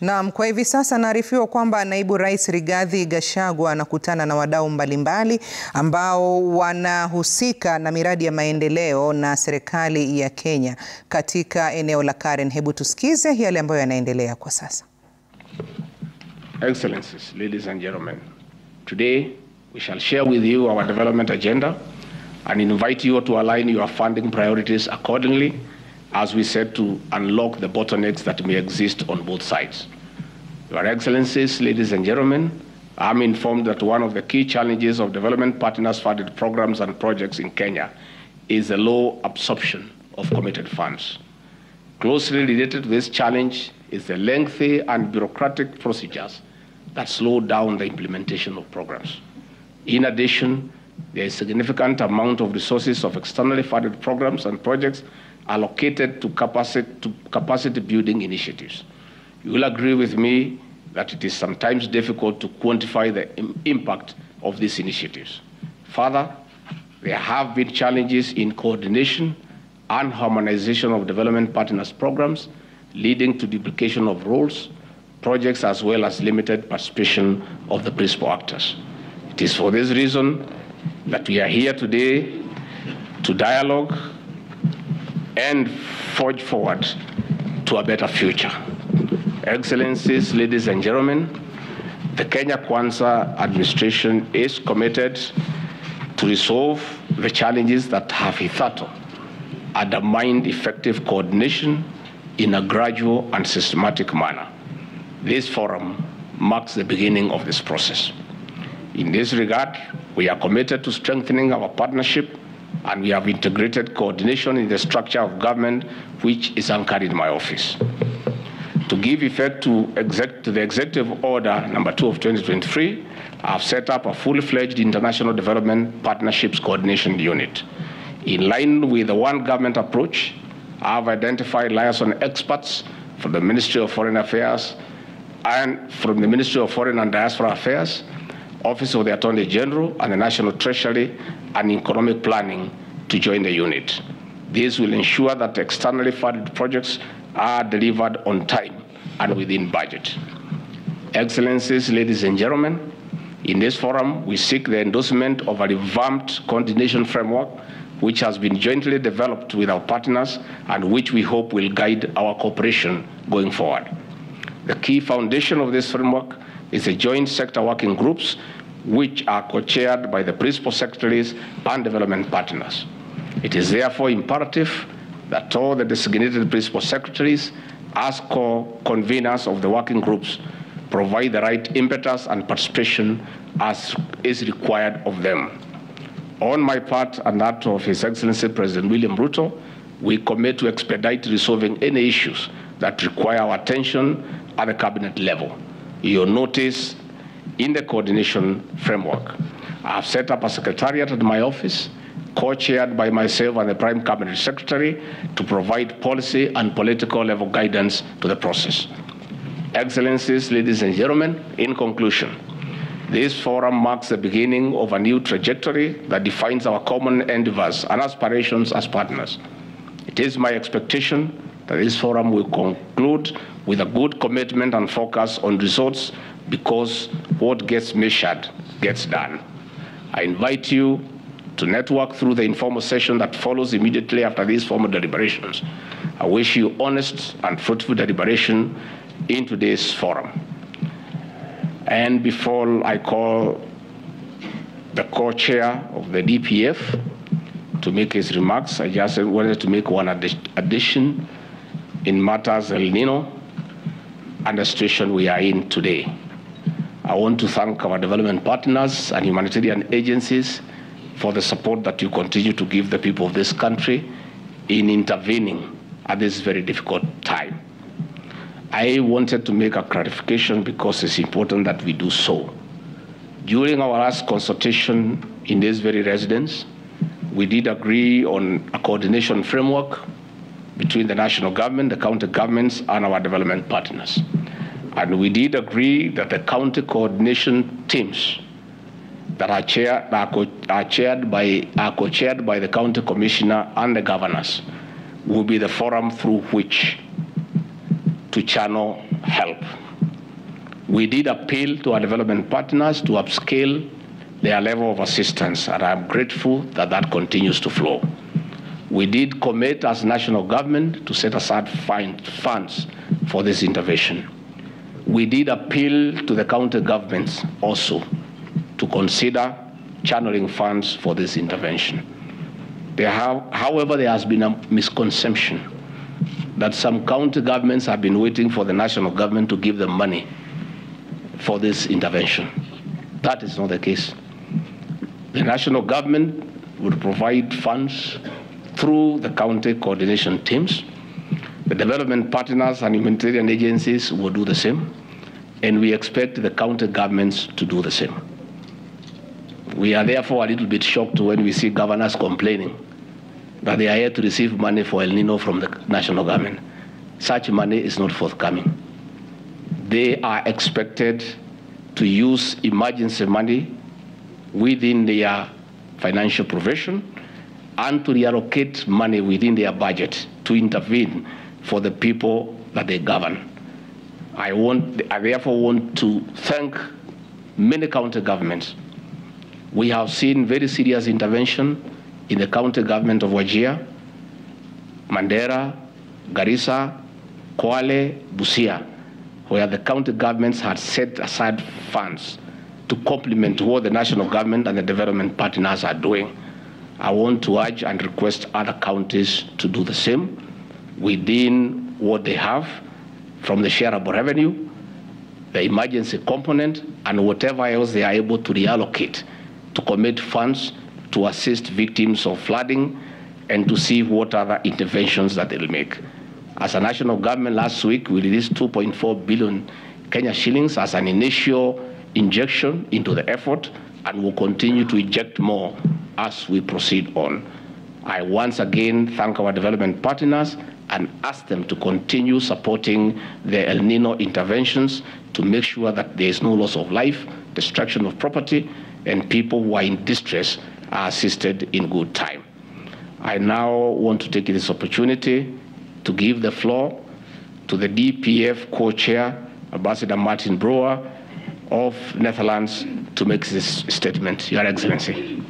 Naam, kwa hivi sasa naarifiwa kwamba Naibu Rais Rigathi Gachagua anakutana na wadau mbalimbali ambao wanahusika na miradi ya maendeleo na serikali ya Kenya katika eneo la Karen. Hebu tusikize yale ambayo yanaendelea kwa sasa. Excellencies, ladies and gentlemen, today we shall share with you our development agenda and invite you to align your funding priorities accordingly as we set to unlock the bottlenecks that may exist on both sides. Your Excellencies, ladies and gentlemen, I'm informed that one of the key challenges of development partners-funded programs and projects in Kenya is the low absorption of committed funds. Closely related to this challenge is the lengthy and bureaucratic procedures that slow down the implementation of programs. In addition, there is a significant amount of resources of externally funded programs and projects allocated to capacity building initiatives. You will agree with me that it is sometimes difficult to quantify the impact of these initiatives. Further, there have been challenges in coordination and harmonization of development partners programs, leading to duplication of roles, projects, as well as limited participation of the principal actors. It is for this reason that we are here today to dialogue and forge forward to a better future. Excellencies, ladies and gentlemen, the Kenya Kwanza administration is committed to resolve the challenges that have hitherto undermined effective coordination in a gradual and systematic manner. This forum marks the beginning of this process. In this regard, we are committed to strengthening our partnership, and we have integrated coordination in the structure of government, which is anchored in my office. To give effect to the Executive Order number 2 of 2023, I have set up a fully-fledged International Development Partnerships Coordination Unit. In line with the one government approach, I have identified liaison experts from the Ministry of Foreign Affairs and from the Ministry of Foreign and Diaspora Affairs, Office of the Attorney General, and the National Treasury and Economic Planning to join the unit. This will ensure that externally funded projects are delivered on time and within budget. Excellencies, ladies and gentlemen, in this forum, we seek the endorsement of a revamped coordination framework which has been jointly developed with our partners and which we hope will guide our cooperation going forward. The key foundation of this framework is the joint sector working groups, which are co-chaired by the principal secretaries and development partners. It is therefore imperative that all the designated principal secretaries, as co-conveners of the working groups, provide the right impetus and participation as is required of them. On my part and that of His Excellency President William Ruto, we commit to expedite resolving any issues that require our attention at the cabinet level. You'll notice in the coordination framework, I have set up a secretariat at my office, co-chaired by myself and the Prime Cabinet Secretary, to provide policy and political level guidance to the process. Excellencies, ladies and gentlemen, in conclusion, this forum marks the beginning of a new trajectory that defines our common endeavors and aspirations as partners. It is my expectation that this forum will conclude with a good commitment and focus on results, because what gets measured gets done. I invite you to network through the informal session that follows immediately after these formal deliberations. I wish you honest and fruitful deliberation in today's forum. And before I call the co-chair of the DPF to make his remarks, I just wanted to make one addition in matters El Nino and the situation we are in today. I want to thank our development partners and humanitarian agencies for the support that you continue to give the people of this country in intervening at this very difficult time. I wanted to make a clarification because it's important that we do so. During our last consultation in this very residence, we did agree on a coordination framework between the national government, the county governments, and our development partners. And we did agree that the county coordination teams that are co-chaired by the county commissioner and the governors will be the forum through which to channel help. We did appeal to our development partners to upscale their level of assistance, and I'm grateful that that continues to flow. We did commit as national government to set aside funds for this intervention. We did appeal to the county governments also to consider channeling funds for this intervention. However, there has been a misconception that some county governments have been waiting for the national government to give them money for this intervention. That is not the case. The national government would provide funds through the county coordination teams. The development partners and humanitarian agencies will do the same, and we expect the county governments to do the same. We are therefore a little bit shocked when we see governors complaining that they are here to receive money for El Nino from the national government. Such money is not forthcoming. They are expected to use emergency money within their financial provision and to reallocate money within their budget to intervene for the people that they govern. I therefore want to thank many county governments. We have seen very serious intervention in the county government of Wajir, Mandera, Garissa, Kwale, Busia, where the county governments had set aside funds to complement what the national government and the development partners are doing. I want to urge and request other counties to do the same within what they have from the shareable revenue, the emergency component, and whatever else they are able to reallocate to commit funds to assist victims of flooding and to see what other interventions that they'll make. As a national government last week, we released 2.4 billion Kenya shillings as an initial injection into the effort, and will continue to inject more as we proceed on. I once again thank our development partners and ask them to continue supporting the El Nino interventions to make sure that there is no loss of life, destruction of property, and people who are in distress are assisted in good time. I now want to take this opportunity to give the floor to the DPF co-chair, Ambassador Martin Broer of Netherlands, to make this statement. Your Excellency.